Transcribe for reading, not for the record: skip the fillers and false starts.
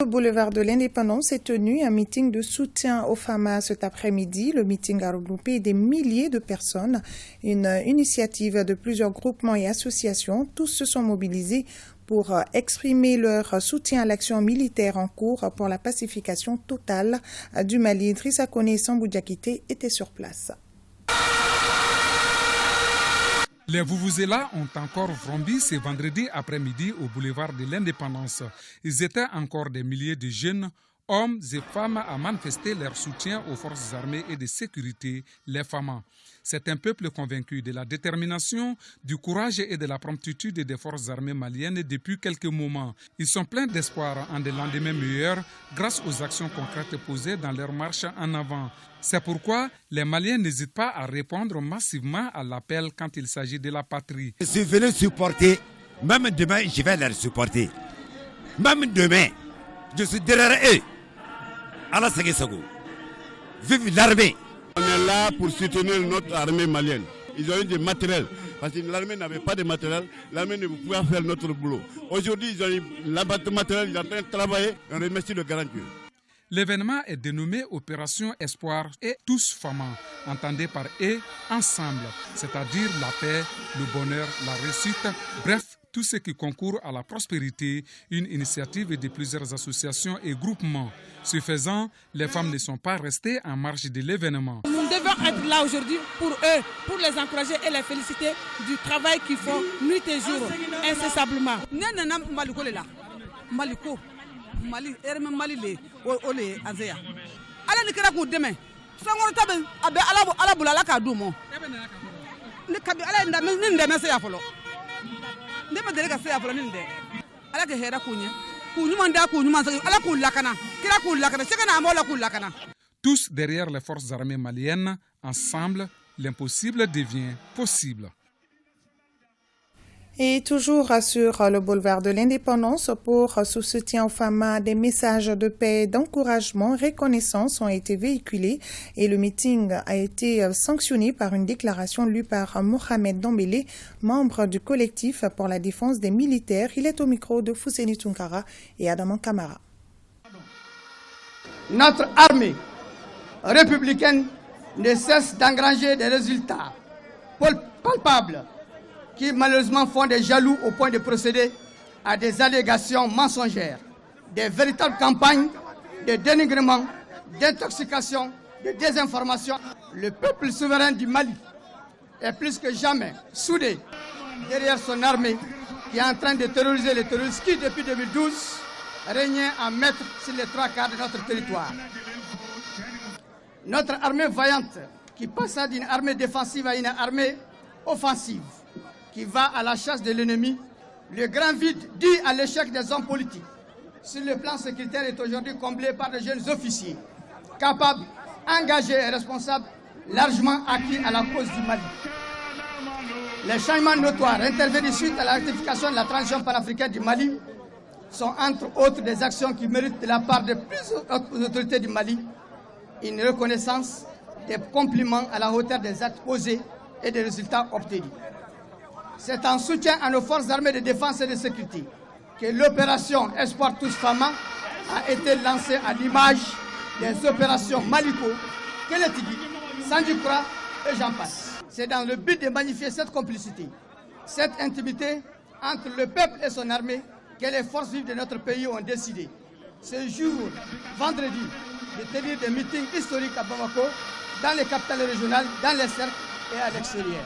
boulevard de l'Indépendance est tenu un meeting de soutien aux femmes cet après-midi. Le meeting a regroupé des milliers de personnes, une initiative de plusieurs groupements et associations. Tous se sont mobilisés pour exprimer leur soutien à l'action militaire en cours pour la pacification totale du Mali. Idrissa Kone et Sambou Diakité étaient sur place. Les vuvuzelas ont encore vrombé ce vendredi après-midi au boulevard de l'Indépendance. Ils étaient encore des milliers de jeunes, hommes et femmes à manifester leur soutien aux forces armées et de sécurité, les FAMA. C'est un peuple convaincu de la détermination, du courage et de la promptitude des forces armées maliennes depuis quelques moments. Ils sont pleins d'espoir en des lendemains meilleurs grâce aux actions concrètes posées dans leur marche en avant. C'est pourquoi les Maliens n'hésitent pas à répondre massivement à l'appel quand il s'agit de la patrie. Je suis venu supporter, même demain je vais les supporter. Même demain, je suis derrière eux. Allah Sago. Vive l'armée. On est là pour soutenir notre armée malienne. Ils ont eu du matériel. Parce que l'armée n'avait pas de matériel, l'armée ne pouvait pas faire notre boulot. Aujourd'hui, ils ont eu le matériel, ils sont en train de travailler. On remercie le grand Dieu. L'événement est dénommé Opération Espoir et tous FAMA, entendez par eux ensemble, c'est-à-dire la paix, le bonheur, la réussite, bref, tout ce qui concourt à la prospérité, une initiative de plusieurs associations et groupements. Ce faisant, les femmes ne sont pas restées en marge de l'événement. Nous devons être là aujourd'hui pour eux, pour les encourager et les féliciter du travail qu'ils font nuit et jour, incessamment. Mali erme Mali le ole azea ala ni kera ku deme sangoro tabe abe ala bulala ka dumo ni kabi ala nda ni ndeme se ya folo ndeme dele ka se ya folo ni nde ala ke hera kunya ku nyuma nda ku nyuma ala ku lakana kera ku lakana sekana amola ku lakana. Tous derrière les forces armées maliennes, ensemble, l'impossible devient possible. Et toujours sur le boulevard de l'Indépendance, pour ce soutien aux femmes, des messages de paix, d'encouragement, reconnaissance ont été véhiculés et le meeting a été sanctionné par une déclaration lue par Mohamed Dombélé, membre du collectif pour la défense des militaires. Il est au micro de Fousseni Tunkara et Adaman Kamara. Notre armée républicaine ne cesse d'engranger des résultats palpables qui malheureusement font des jaloux au point de procéder à des allégations mensongères, des véritables campagnes de dénigrement, d'intoxication, de désinformation. Le peuple souverain du Mali est plus que jamais soudé derrière son armée qui est en train de terroriser les terroristes qui, depuis 2012, régnaient en maître sur les 3/4 de notre territoire. Notre armée vaillante qui passe d'une armée défensive à une armée offensive, qui va à la chasse de l'ennemi, le grand vide dû à l'échec des hommes politiques sur le plan sécuritaire est aujourd'hui comblé par de jeunes officiers, capables, engagés et responsables, largement acquis à la cause du Mali. Les changements notoires intervenus suite à la ratification de la transition panafricaine du Mali sont entre autres des actions qui méritent de la part de plusieurs autorités du Mali une reconnaissance, des compliments à la hauteur des actes posés et des résultats obtenus. C'est en soutien à nos forces armées de défense et de sécurité que l'opération Espoir tous FAMA a été lancée à l'image des opérations Maliko, Kélétigui, Sandjikoura et j'en passe. C'est dans le but de magnifier cette complicité, cette intimité entre le peuple et son armée que les forces vives de notre pays ont décidé, ce jour, vendredi, de tenir des meetings historiques à Bamako, dans les capitales régionales, dans les cercles et à l'extérieur.